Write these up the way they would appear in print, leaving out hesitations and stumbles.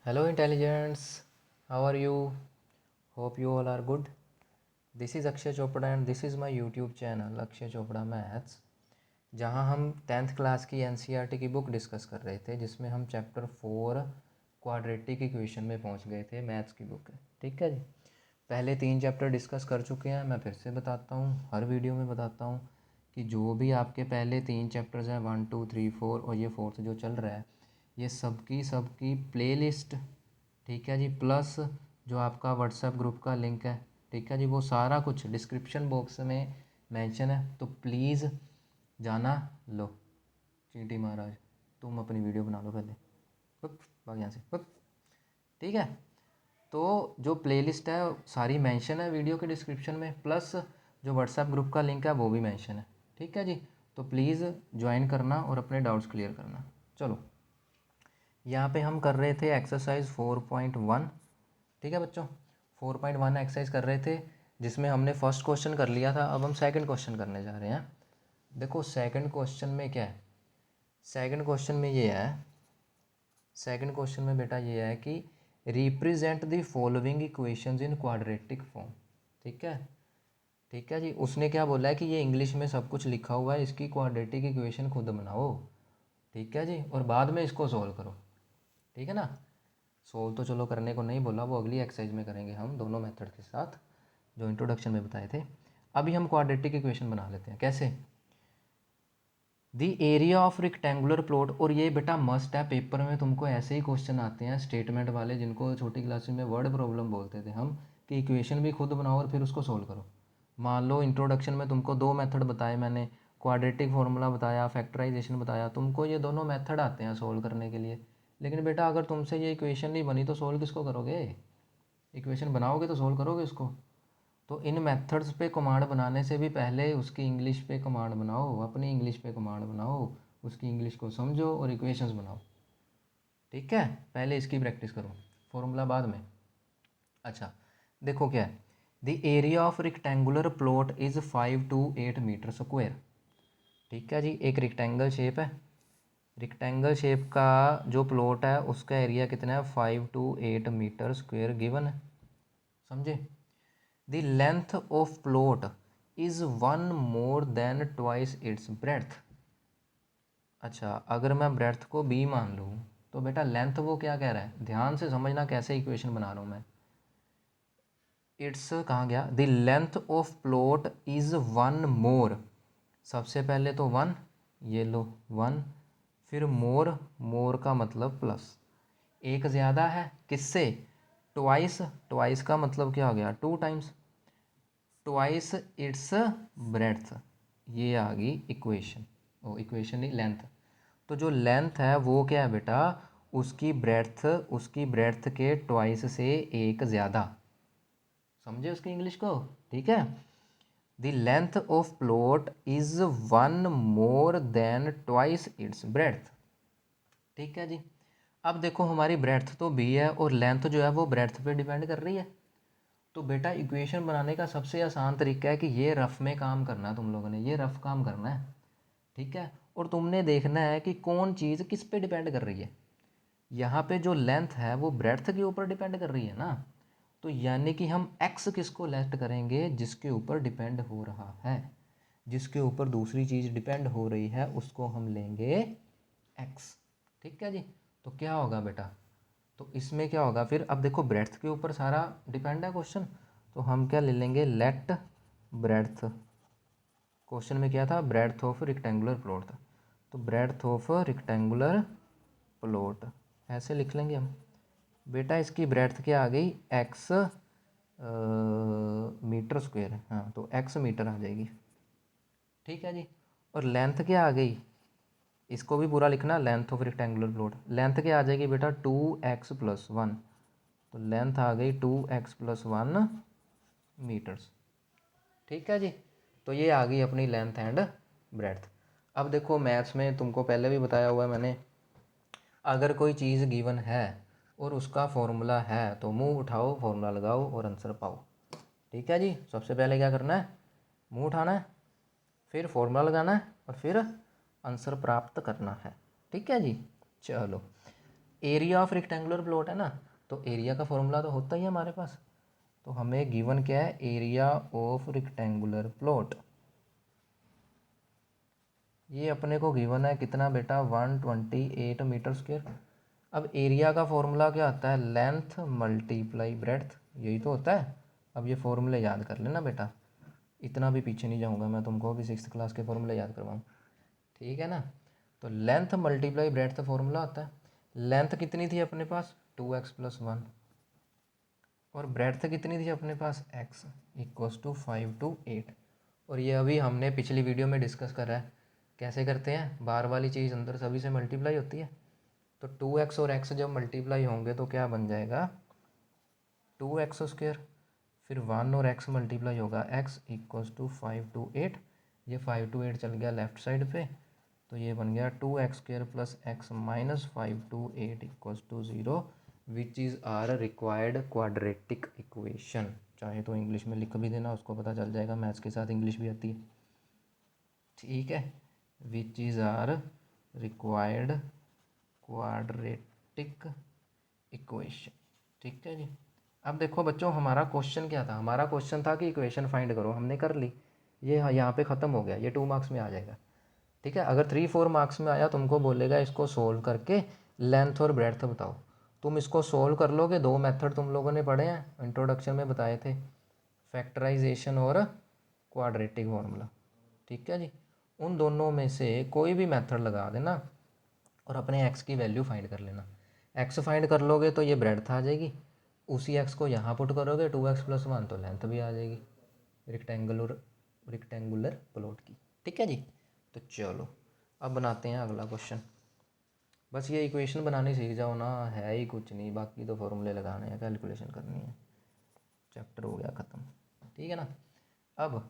Hello, intelligence. How are you? Hope you all are good. This is Akshay Chopra and this is my YouTube channel Akshay Chopra Maths, जहाँ हम 10th class की NCERT की book discuss कर रहे थे, जिसमें हम chapter 4 quadratic equation में पहुँच गए थे। मैथ्स की बुक है, ठीक है जी। पहले 3 चैप्टर डिस्कस कर चुके हैं। मैं फिर से बताता हूँ, हर वीडियो में बताता हूँ कि जो भी आपके पहले 3 चैप्टर्स हैं 1 2 3 4 और ये 4th जो चल रहा है, ये सबकी प्लेलिस्ट, ठीक है जी, प्लस जो आपका व्हाट्सएप ग्रुप का लिंक है, ठीक है जी, वो सारा कुछ डिस्क्रिप्शन बॉक्स में मेंशन है। तो प्लीज़ जाना। लो चींटी महाराज, तुम अपनी वीडियो बना लो पहले, भाग यहाँ से, ठीक है। तो जो प्लेलिस्ट है सारी मेंशन है वीडियो के डिस्क्रिप्शन में, प्लस जो व्हाट्सएप ग्रुप का लिंक है वो भी मेंशन है, ठीक है जी। तो प्लीज़ ज्वाइन करना और अपने डाउट्स क्लियर करना। चलो, यहाँ पे हम कर रहे थे एक्सरसाइज 4.1, ठीक है बच्चों। 4.1 एक्सरसाइज कर रहे थे, जिसमें हमने फर्स्ट क्वेश्चन कर लिया था। अब हम सेकंड क्वेश्चन करने जा रहे हैं। देखो सेकंड क्वेश्चन में क्या है, सेकंड क्वेश्चन में ये है, सेकंड क्वेश्चन में बेटा ये है कि represent the following equations in quadratic form, ठीक है। ठीक है जी, उसने क्या बोला है कि ये इंग्लिश में सब कुछ लिखा हुआ है, इसकी क्वाड्रेटिक इक्वेशन खुद बनाओ, ठीक है जी, और बाद में इसको सॉल्व करो, ठीक है ना। सोल्व तो चलो करने को नहीं बोला, वो अगली एक्सरसाइज में करेंगे हम दोनों मेथड के साथ, जो इंट्रोडक्शन में बताए थे। अभी हम क्वाड्रेटिक इक्वेशन बना लेते हैं। कैसे? The area of rectangular plot, और ये बेटा मस्ट है, पेपर में तुमको ऐसे ही क्वेश्चन आते हैं स्टेटमेंट वाले, जिनको छोटी क्लासेस में वर्ड प्रॉब्लम बोलते थे हम, कि इक्वेशन भी खुद बनाओ और फिर उसको सोल्व करो। मान लो इंट्रोडक्शन में तुमको 2 मेथड बताए मैंने, क्वाड्रेटिक फार्मूला बताया, फैक्टराइजेशन बताया, तुमको ये दोनों मेथड आते हैं सोल्व करने के लिए। लेकिन बेटा अगर तुमसे ये इक्वेशन नहीं बनी तो सोल्व किसको करोगे? इक्वेशन बनाओगे तो सोल्व करोगे इसको। तो इन मेथड्स पे कमांड बनाने से भी पहले उसकी इंग्लिश पे कमांड बनाओ, अपनी इंग्लिश पे कमांड बनाओ, उसकी इंग्लिश को समझो और इक्वेशंस बनाओ, ठीक है। पहले इसकी प्रैक्टिस करो, फॉर्मूला बाद में। अच्छा, देखो क्या है, the area of rectangular plot is 5 to 8 metre square, ठीक है जी। एक रेक्टेंगल शेप है, रेक्टेंगल शेप का जो प्लॉट है उसका एरिया कितना है? 5 to 8 मीटर स्क्वायर गिवन है, समझे। The length of plot is 1 more than twice its breadth। अच्छा, अगर मैं ब्रेड्थ को b मान लूँ तो बेटा लेंथ वो क्या कह रहा है, ध्यान से समझना कैसे इक्वेशन बना रहा हूँ मैं। इट्स कहाँ गया? The length of plot is 1 more, सबसे पहले तो 1, ये लो 1, फिर मोर, मोर का मतलब प्लस, एक ज़्यादा है किससे? ट्वाइस, ट्वाइस का मतलब क्या हो गया? 2 टाइम्स, ट्वाइस इट्स ब्रेड्थ, ये आ गई इक्वेशन। ओ इक्वेशन नहीं, लेंथ। तो जो लेंथ है वो क्या है बेटा? उसकी ब्रेड्थ, उसकी ब्रेड्थ के ट्वाइस से एक ज़्यादा, समझे उसकी इंग्लिश को, ठीक है। The length of plot is 1 more than twice it's breadth, ठीक है जी। अब देखो हमारी ब्रेड्थ तो b है और लेंथ जो है वो ब्रेड्थ पे डिपेंड कर रही है। तो बेटा इक्वेशन बनाने का सबसे आसान तरीका है कि ये रफ में काम करना है, तुम लोगों ने ये रफ काम करना है, ठीक है। और तुमने देखना है कि कौन चीज़ किस पे डिपेंड कर रही है। यहाँ पे जो लेंथ है वो ब्रेड्थ के ऊपर डिपेंड कर रही है ना, तो यानी कि हम x किसको लेफ्ट करेंगे? जिसके ऊपर डिपेंड हो रहा है, जिसके ऊपर दूसरी चीज़ डिपेंड हो रही है उसको हम लेंगे x, ठीक है जी। तो क्या होगा बेटा? तो इसमें क्या होगा फिर? अब देखो ब्रेड्थ के ऊपर सारा डिपेंड है क्वेश्चन, तो हम क्या ले लेंगे? लेट ब्रेड्थ, क्वेश्चन में क्या था? ब्रेड्थ ऑफ रेक्टेंगुलर प्लॉट था, तो ब्रेड्थ ऑफ रेक्टेंगुलर प्लॉट ऐसे लिख लेंगे हम। बेटा इसकी ब्रेड्थ क्या आ गई? एक्स मीटर स्क्वायर है, हाँ, तो एक्स मीटर आ जाएगी, ठीक है जी। और लेंथ क्या आ गई? इसको भी पूरा लिखना, length of rectangular plot, length क्या आ जाएगी बेटा? 2x+1, तो लेंथ आ गई 2x+1 मीटर्स, ठीक है जी। तो ये आ गई अपनी लेंथ एंड ब्रेड्थ। अब देखो मैथ्स में तुमको पहले भी बताया हुआ है मैंने, अगर कोई चीज़ गिवन है और उसका फॉर्मूला है तो मुंह उठाओ, फॉर्मूला लगाओ और आंसर पाओ, ठीक है जी। सबसे पहले क्या करना है? मुंह उठाना है, फिर फॉर्मूला लगाना है और फिर आंसर प्राप्त करना है, ठीक है जी। चलो, एरिया ऑफ रेक्टेंगुलर प्लॉट है ना, तो एरिया का फॉर्मूला तो होता ही है हमारे पास। तो हमें गिवन क्या है, एरिया ऑफ रेक्टेंगुलर प्लॉट, ये अपने को गिवन है कितना बेटा, 128 मीटर स्क्वायर। अब एरिया का फॉर्मूला क्या आता है, लेंथ मल्टीप्लाई ब्रेड्थ, यही तो होता है। अब ये फॉर्मूले याद कर लेना बेटा, इतना भी पीछे नहीं जाऊंगा मैं, तुमको अभी 6th क्लास के फॉर्मूले याद करवाऊँ, ठीक है ना। तो लेंथ मल्टीप्लाई ब्रेड्थ फॉर्मूला होता है। लेंथ कितनी थी अपने पास, 2x+1, और ब्रेड्थ कितनी थी अपने पास, x = 5 to 8। और ये अभी हमने पिछली वीडियो में डिस्कस करा है, कैसे करते हैं, बार वाली चीज़ अंदर सभी से मल्टीप्लाई होती है। तो 2x और x जब मल्टीप्लाई होंगे तो क्या बन जाएगा, 2x²। फिर 1 और x मल्टीप्लाई होगा, x = 5 to 8, ये 5 to 8 चल गया लेफ्ट साइड पे, तो ये बन गया 2x² + x - 5 to 8 = 0, which is our required quadratic equation. चाहे तो इंग्लिश में लिख भी देना, उसको पता चल जाएगा, मैथ्स के साथ इंग्लिश भी आती है, ठीक है। Which is our required quadratic equation, ठीक है जी। अब देखो बच्चों, हमारा क्वेश्चन क्या था, हमारा क्वेश्चन था कि इक्वेशन फाइंड करो, हमने कर ली, ये यहाँ पे ख़त्म हो गया, ये 2 मार्क्स में आ जाएगा, ठीक है। अगर 3-4 मार्क्स में आया, तुमको बोलेगा इसको सोल्व करके लेंथ और ब्रेड्थ बताओ, तुम इसको सोल्व कर लोगे। 2 मेथड तुम लोगों ने पढ़े हैं, इंट्रोडक्शन में बताए थे, फैक्टराइजेशन और क्वाड्रेटिक फार्मूला, ठीक है जी। उन दोनों में से कोई भी मेथड लगा देना और अपने एक्स की वैल्यू फाइंड कर लेना। एक्स फाइंड कर लोगे तो ये ब्रेड्थ आ जाएगी, उसी एक्स को यहाँ पुट करोगे 2x+1, तो लेंथ भी आ जाएगी रेक्टेंगुलर प्लॉट की, ठीक है जी। तो चलो अब बनाते हैं अगला क्वेश्चन। बस ये इक्वेशन बनानी सीख जाओ ना, है ही कुछ नहीं, बाकी तो फॉर्मूले लगाने हैं, कैलकुलेशन करनी है, चैप्टर हो गया ख़त्म, ठीक है ना। अब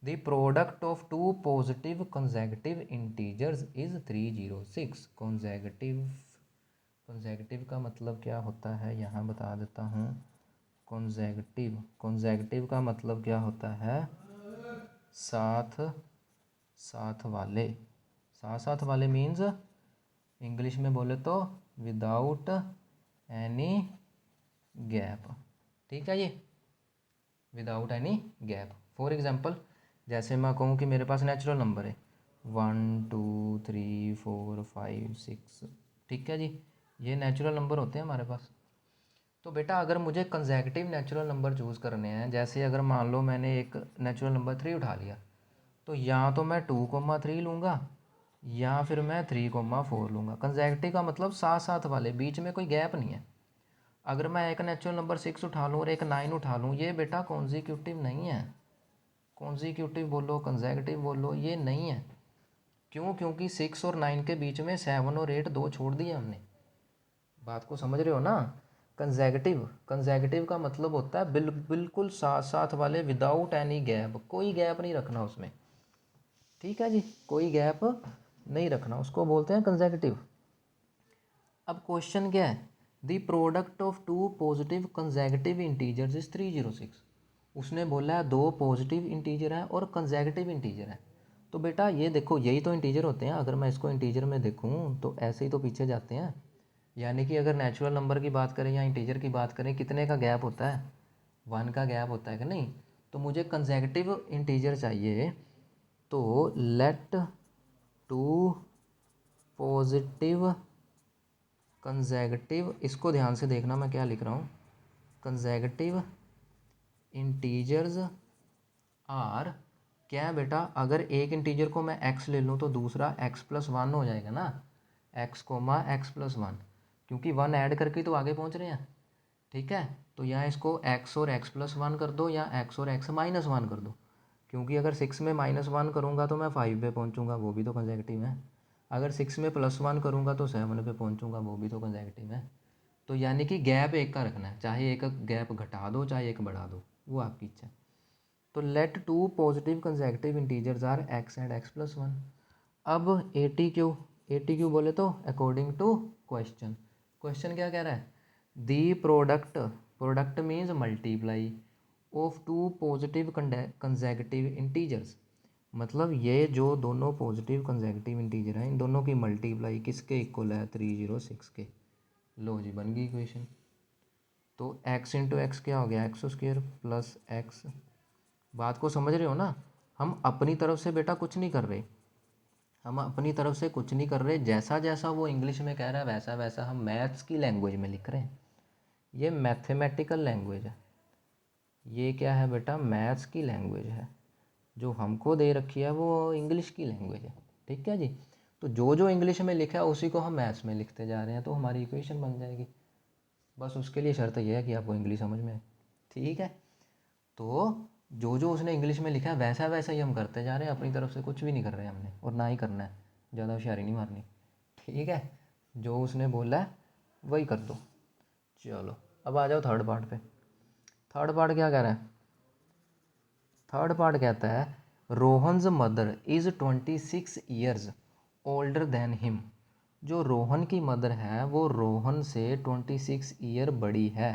the product of 2 positive consecutive integers is 306। Consecutive का मतलब क्या होता है, यहाँ बता देता हूँ। कंसेक्यूटिव का मतलब क्या होता है, साथ साथ वाले मीन्स इंग्लिश में बोले तो विदाउट एनी गैप, ठीक है ये, without any gap. For example, जैसे मैं कहूँ कि मेरे पास नेचुरल नंबर है 1 2 3 4 5 6, ठीक है जी, ये नेचुरल नंबर होते हैं हमारे पास। तो बेटा अगर मुझे कंसेक्यूटिव नेचुरल नंबर चूज़ करने हैं, जैसे अगर मान लो मैंने एक नेचुरल नंबर 3 उठा लिया, तो या तो मैं 2,3 लूँगा या फिर मैं 3,4 लूँगा। कंसेक्यूटिव का मतलब साथ साथ वाले, बीच में कोई गैप नहीं है। अगर मैं एक नेचुरल नंबर 6 उठा लूँ और एक 9 उठा लूँ, ये बेटा कॉन्जिक्यूटिव नहीं है। कॉन्जिक्यूटिव बोलो, कंसेक्यूटिव बोलो, ये नहीं है। क्यों, क्योंकि 6 और 9 के बीच में 7 और 8 2 छोड़ दिए हमने। बात को समझ रहे हो ना। कंसेक्यूटिव का मतलब होता है बिल्कुल साथ साथ वाले, विदाउट एनी गैप, कोई गैप नहीं रखना उसमें, ठीक है जी, कोई गैप नहीं रखना, उसको बोलते हैं कंसेक्यूटिव। अब क्वेश्चन क्या है, the product of 2 positive consecutive integers is 306। उसने बोला है 2 पॉजिटिव इंटीजर है और कंसेक्यूटिव इंटीजर है। तो बेटा ये देखो, यही तो इंटीजर होते हैं। अगर मैं इसको इंटीजर में देखूँ तो ऐसे ही तो पीछे जाते हैं, यानी कि अगर नेचुरल नंबर की बात करें या इंटीजर की बात करें, कितने का गैप होता है, 1 का गैप होता है कि नहीं। तो मुझे कंसेक्यूटिव इंटीजर चाहिए, तो लेट 2 पॉजिटिव कंसेक्यूटिव, इसको ध्यान से देखना मैं क्या लिख रहा हूँ, कंसेक्यूटिव इंटीजर्स आर, क्या है बेटा, अगर एक इंटीजर को मैं x ले लूँ तो दूसरा x+1 हो जाएगा ना, x,x+1, क्योंकि 1 ऐड करके तो आगे पहुँच रहे हैं, ठीक है। तो यहाँ इसको x और x+1 कर दो या x और x-1 कर दो, क्योंकि अगर 6 में -1 करूँगा तो मैं 5 पे पहुँचूँगा, वो भी तो कंसेक्यूटिव है। अगर 6 में +1 करूँगा तो 7 पे पहुँचूँगा, वो भी तो कंसेक्यूटिव है। तो यानी कि गैप एक का रखना है, चाहे एक गैप घटा दो चाहे एक बढ़ा दो, वो आपकी इच्छा। तो let 2 positive consecutive integers are x and x+1। अब ATQ बोले तो अकॉर्डिंग टू क्वेश्चन, क्वेश्चन क्या कह रहा है, the product means multiply of 2 positive consecutive integers, मतलब ये जो दोनों पॉजिटिव कंसेक्यूटिव इंटीजर हैं, इन दोनों की मल्टीप्लाई किसके इक्वल है, 306 के, लो जी बन गई इक्वेशन। तो x इंटू एक्स क्या हो गया, एक्स स्क्वायर प्लस एक्स। बात को समझ रहे हो ना, हम अपनी तरफ से बेटा कुछ नहीं कर रहे, हम अपनी तरफ से कुछ नहीं कर रहे, जैसा जैसा वो इंग्लिश में कह रहा है वैसा वैसा हम मैथ्स की लैंग्वेज में लिख रहे हैं। ये मैथमेटिकल लैंग्वेज है, ये क्या है बेटा, मैथ्स की लैंग्वेज है। जो हमको दे रखी है वो इंग्लिश की लैंग्वेज है, ठीक है जी। तो जो जो इंग्लिश में लिखा है उसी को हम मैथ्स में लिखते जा रहे हैं, तो हमारी इक्वेशन बन जाएगी। बस उसके लिए शर्त यह है कि आपको इंग्लिश समझ में आए, ठीक है। तो जो जो उसने इंग्लिश में लिखा है वैसा वैसा ही हम करते जा रहे हैं, अपनी तरफ से कुछ भी नहीं कर रहे हैं हमने, और ना ही करना है, ज़्यादा होशियारी नहीं मारनी, ठीक है। जो उसने बोला है वही कर दो। चलो अब आ जाओ थर्ड पार्ट पे। थर्ड पार्ट क्या कह रहा है, थर्ड पार्ट कहता है Rohan's mother is 26 years older than him. जो रोहन की मदर है वो रोहन से 26 ईयर बड़ी है।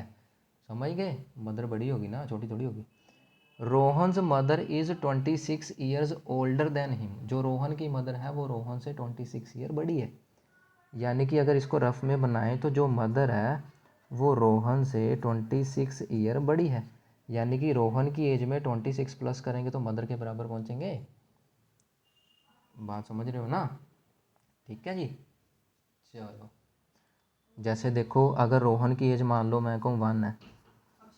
समझ गए, मदर बड़ी होगी ना, छोटी थोड़ी होगी। Rohan's mother is 26 years older than him. जो रोहन की मदर है वो रोहन से 26 ईयर बड़ी है। यानी कि अगर इसको रफ में बनाएं तो जो मदर है वो रोहन से 26 ईयर बड़ी है। यानी कि रोहन की एज में 26 प्लस करेंगे तो मदर के बराबर पहुंचेंगे। बात समझ रहे हो ना, ठीक है जी। चलो जैसे देखो, अगर रोहन की एज मान लो मैं कहूँ 1 है,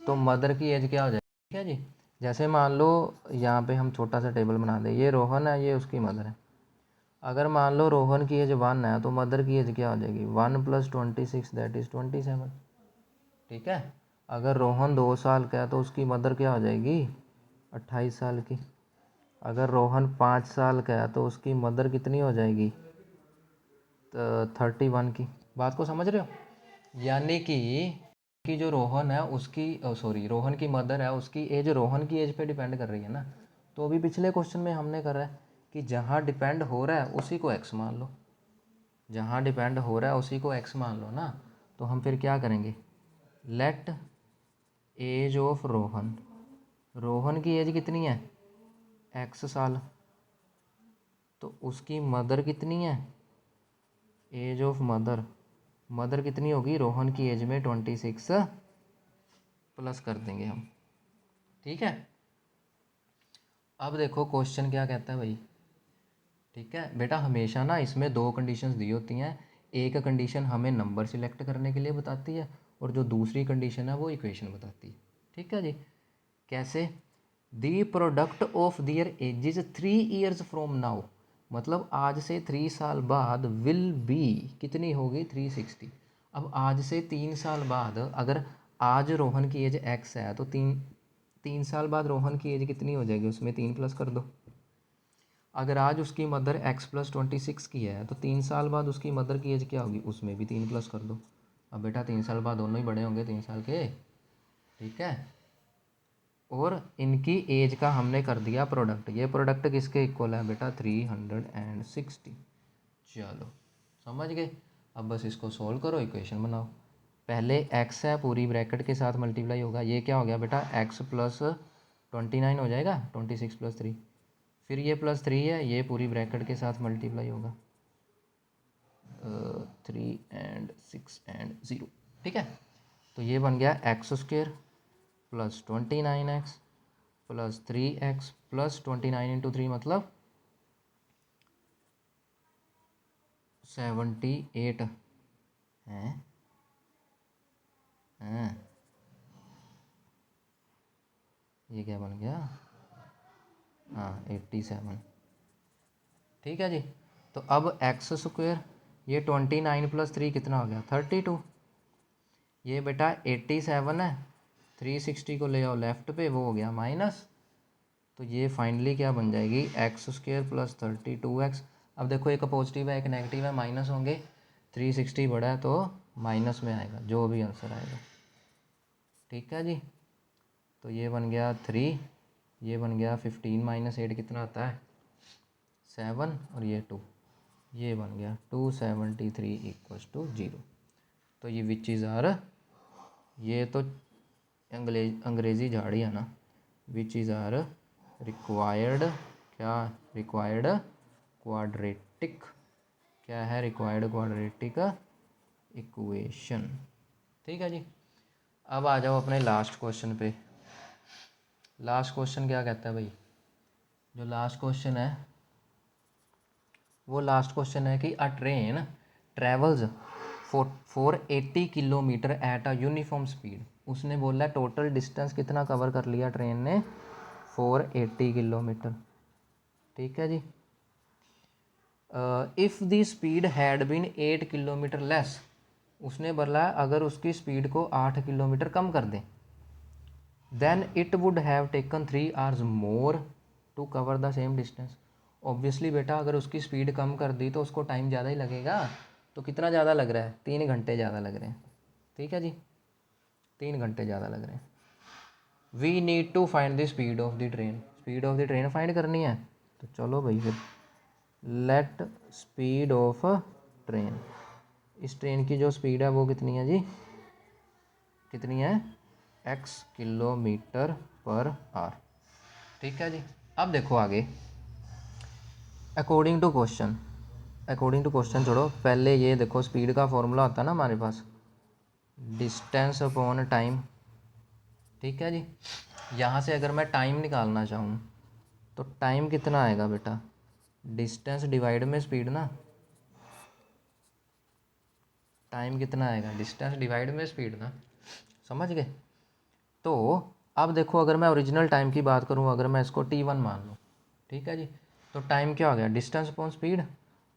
तो मदर की एज क्या हो जाएगी, ठीक है जी। जैसे मान लो यहाँ पे हम छोटा सा टेबल बना दें, ये रोहन है, ये उसकी मदर है। अगर मान लो रोहन की एज 1 है तो मदर की एज क्या हो जाएगी, 1 + 26 दैट इज़ 27, ठीक है। अगर रोहन 2 साल का है तो उसकी मदर क्या हो जाएगी, 28 साल की। अगर रोहन 5 साल का है तो उसकी मदर कितनी हो जाएगी, 31 की। बात को समझ रहे हो, यानी कि जो रोहन है उसकी सॉरी रोहन की मदर है, उसकी एज रोहन की एज पे डिपेंड कर रही है ना। तो अभी पिछले क्वेश्चन में हमने करा है कि जहाँ डिपेंड हो रहा है उसी को एक्स मान लो, जहाँ डिपेंड हो रहा है उसी को एक्स मान लो ना। तो हम फिर क्या करेंगे, let age of Rohan, Rohan की एज कितनी है, एक्स साल, तो उसकी मदर कितनी है, एज ऑफ मदर, मदर कितनी होगी, रोहन की एज में 26 प्लस कर देंगे हम, ठीक है। अब देखो क्वेश्चन क्या कहता है भाई, ठीक है बेटा, हमेशा ना इसमें 2 कंडीशंस दी होती हैं। एक कंडीशन हमें नंबर सिलेक्ट करने के लिए बताती है, और जो दूसरी कंडीशन है वो इक्वेशन बताती है, ठीक है जी। कैसे, the product of their ages 3 years from now, मतलब आज से 3 साल बाद विल बी कितनी होगी, 360। अब आज से 3 साल बाद, अगर आज रोहन की एज एक्स है तो 3 साल बाद रोहन की एज कितनी हो जाएगी, उसमें 3 प्लस कर दो। अगर आज उसकी मदर x + 26 की है तो 3 साल बाद उसकी मदर की एज क्या होगी, उसमें भी 3 प्लस कर दो। अब बेटा 3 साल बाद दोनों ही बड़े होंगे 3 साल के, ठीक है। और इनकी एज का हमने कर दिया प्रोडक्ट, ये प्रोडक्ट किसके इक्वल है बेटा, 360। चलो समझ गए। अब बस इसको सोल्व करो, इक्वेशन बनाओ। पहले x है पूरी ब्रैकेट के साथ मल्टीप्लाई होगा, ये क्या हो गया बेटा, x + 29 हो जाएगा, 26 + 3। फिर ये +3 है, ये पूरी ब्रैकेट के साथ मल्टीप्लाई होगा, 3 and 6 and 0, ठीक है। तो ये बन गया x² + 29x + 3x + 29 × 3 मतलब 78 हैं हैं। ये क्या बन गया, हाँ 87, ठीक है जी। तो अब x², ये 29 + 3 कितना हो गया, 32। ये बेटा 87 है, 360 को ले आओ लेफ्ट पे, वो हो गया माइनस। तो ये फाइनली क्या बन जाएगी, x² + 32x। अब देखो एक पॉजिटिव है एक नेगेटिव है, माइनस होंगे, 360 बड़ा है तो माइनस में आएगा जो भी आंसर आएगा, ठीक है जी। तो ये बन गया 3, ये बन गया 15 - 8 कितना आता है, 7, और ये 2, ये बन गया 273 = 0। तो ये विच इज़ आर, ये तो अंग्रेज़ी झाड़ी है ना, विच इज़ आर रिक्वायर्ड, क्या रिक्वायर्ड क्वाड्रेटिक, क्या है रिक्वायर्ड क्वाड्रेटिक इक्वेशन। ठीक है जी। अब आ जाओ अपने लास्ट क्वेश्चन पे। लास्ट क्वेश्चन क्या कहता है भाई? जो लास्ट क्वेश्चन है वो लास्ट क्वेश्चन है कि अ train travels 480 kilometre at a uniform speed. उसने बोला टोटल डिस्टेंस कितना कवर कर लिया ट्रेन ने? 480 किलोमीटर। ठीक है जी। If the speed had been 8 kilometre less, उसने बोला अगर उसकी स्पीड को 8 किलोमीटर कम कर दें, then it would have taken 3 hours more to cover the same distance. Obviously बेटा अगर उसकी स्पीड कम कर दी तो उसको टाइम ज़्यादा ही लगेगा। तो कितना ज़्यादा लग रहा है? 3 घंटे ज़्यादा लग रहे हैं। ठीक है जी, 3 घंटे ज़्यादा लग रहे हैं। We need to find the speed of the train. Speed of the train find करनी है। तो चलो भाई फिर लेट स्पीड ऑफ ट्रेन, इस ट्रेन की जो स्पीड है वो कितनी है जी? कितनी है? x kilometre per hour. ठीक है जी। अब देखो आगे, according to question, according to question छोड़ो, पहले ये देखो स्पीड का फॉर्मूला होता है ना हमारे पास, डिस्टेंस अपॉन टाइम। ठीक है जी। यहाँ से अगर मैं टाइम निकालना चाहूँ तो टाइम कितना आएगा बेटा? डिस्टेंस डिवाइड में स्पीड ना। टाइम कितना आएगा? डिस्टेंस डिवाइड में स्पीड ना। समझ गए? तो अब देखो अगर मैं ओरिजिनल टाइम की बात करूँ, अगर मैं इसको t1 मान लूँ, ठीक है जी, तो टाइम क्या हो गया? Distance upon speed.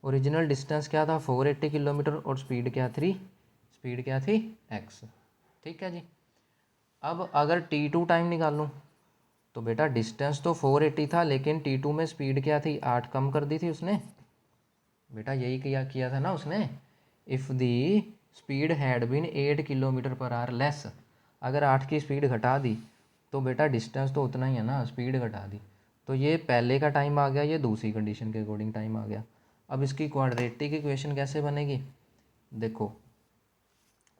Original distance क्या था? 480 किलोमीटर और स्पीड क्या थी? स्पीड क्या थी? x। ठीक है जी। अब अगर t2 टाइम निकालूँ तो बेटा डिस्टेंस तो 480 था लेकिन t2 में स्पीड क्या थी? 8 कम कर दी थी उसने। बेटा यही किया था ना उसने। If the speed had been 8 kilometre per hour less, अगर 8 की स्पीड घटा दी तो बेटा डिस्टेंस तो उतना ही है ना, स्पीड घटा दी। तो ये पहले का टाइम आ गया, ये दूसरी कंडीशन के अकॉर्डिंग टाइम आ गया। अब इसकी क्वाड्रेटिक इक्वेशन कैसे बनेगी? देखो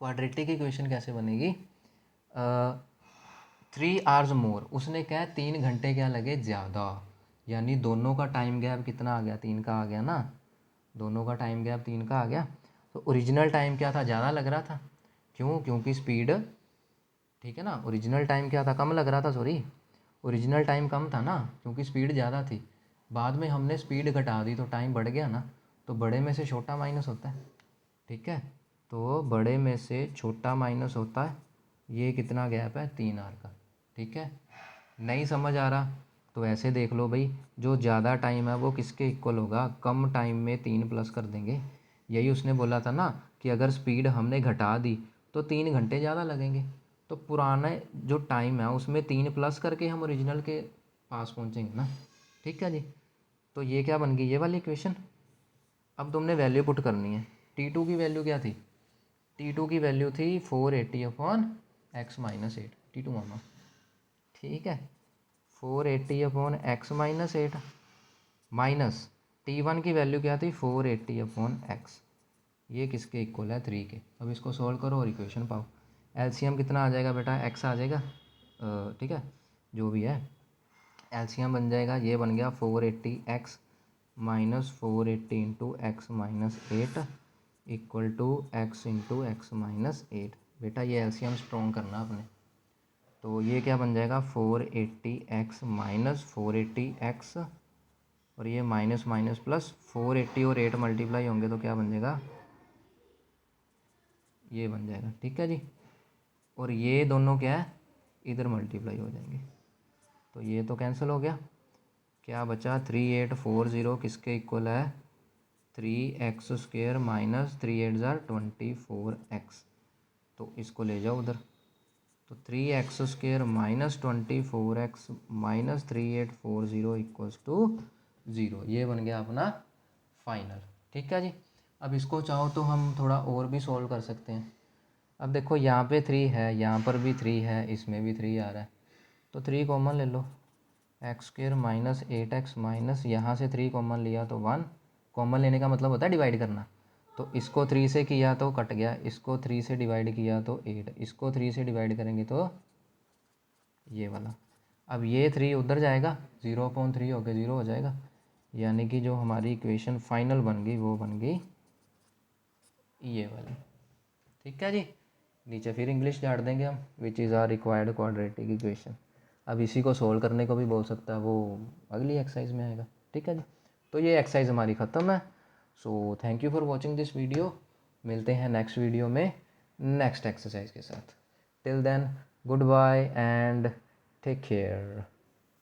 क्वाड्रेटिक इक्वेशन कैसे बनेगी? 3 आवर्स मोर, उसने क्या 3 घंटे क्या लगे ज़्यादा, यानी दोनों का टाइम गैप कितना आ गया? 3 का आ गया ना। दोनों का टाइम गैप 3 का आ गया। तो ओरिजिनल टाइम क्या था? ज़्यादा लग रहा था। क्यों? क्योंकि स्पीड, ठीक है ना, ओरिजिनल टाइम क्या था? कम लग रहा था, सॉरी, ओरिजिनल टाइम कम था ना क्योंकि स्पीड ज़्यादा थी। बाद में हमने स्पीड घटा दी तो टाइम बढ़ गया ना। तो बड़े में से छोटा माइनस होता है। ठीक है, तो बड़े में से छोटा माइनस होता है। ये कितना गैप है? 3 आवर का। ठीक है, नहीं समझ आ रहा तो ऐसे देख लो भाई, जो ज़्यादा टाइम है वो किसके इक्वल होगा? कम टाइम में 3 प्लस कर देंगे। यही उसने बोला था ना कि अगर स्पीड हमने घटा दी तो 3 घंटे ज़्यादा लगेंगे। तो पुराना जो टाइम है उसमें 3 प्लस करके हम ओरिजिनल के पास पहुँचेंगे ना। ठीक है जी। तो ये क्या बन गई? ये वाली इक्वेशन। अब तुमने वैल्यू पुट करनी है। t2 की वैल्यू क्या थी? t2 की वैल्यू थी 480 अपॉन x माइनस 8। t2 मानो, ठीक है, 480 upon x minus 8 minus t1 की वैल्यू क्या थी? 480 अपॉन x। ये किसके इक्वल है? 3 के। अब इसको सॉल्व करो और इक्वेशन पाओ। एलसीएम कितना आ जाएगा बेटा? x आ जाएगा, ठीक है, जो भी है एलसीएम बन जाएगा। ये बन गया 480x minus 480 into x minus 8 equal to x into x minus 8। बेटा ये एलसीएम स्ट्रॉन्ग करना अपने। तो ये क्या बन जाएगा? 480x माइनस 480x और ये माइनस माइनस प्लस, 480 और 8 मल्टीप्लाई होंगे तो क्या बन जाएगा? ये बन जाएगा। ठीक है जी। और ये दोनों क्या है? इधर मल्टीप्लाई हो जाएंगे। तो ये तो कैंसिल हो गया। क्या बचा? 3840 किसके इक्वल है? 3x² माइनस 3 8 ज़ार 24x। तो इसको ले जाओ उधर। तो 3x² minus 24x minus 3840 equals to 0। ये बन गया अपना फाइनल। ठीक है जी। अब इसको चाहो तो हम थोड़ा और भी सॉल्व कर सकते हैं। अब देखो यहाँ पे 3 है, यहाँ पर भी 3 है, इसमें भी 3 आ रहा है, तो 3 कॉमन ले लो। x² माइनस 8x माइनस यहाँ से 3 कॉमन लिया तो 1। कॉमन लेने का मतलब होता है डिवाइड करना। तो इसको 3 से किया तो कट गया, इसको 3 से डिवाइड किया तो 8, इसको 3 से डिवाइड करेंगे तो ये वाला। अब ये 3 उधर जाएगा, 0/3 हो गया, 0 हो जाएगा। यानी कि जो हमारी इक्वेशन फाइनल बन गई वो बन गई ये वाली। ठीक है जी। नीचे फिर इंग्लिश झाड़ देंगे हम, which is our required quadratic equation. अब इसी को सोल्व करने को भी बोल सकता है, वो अगली एक्सरसाइज में आएगा। ठीक है जी, तो ये एक्सरसाइज हमारी ख़त्म है। So thank you for watching this video. मिलते हैं नेक्स्ट वीडियो में नेक्स्ट एक्सरसाइज के साथ। Till then good bye and take care.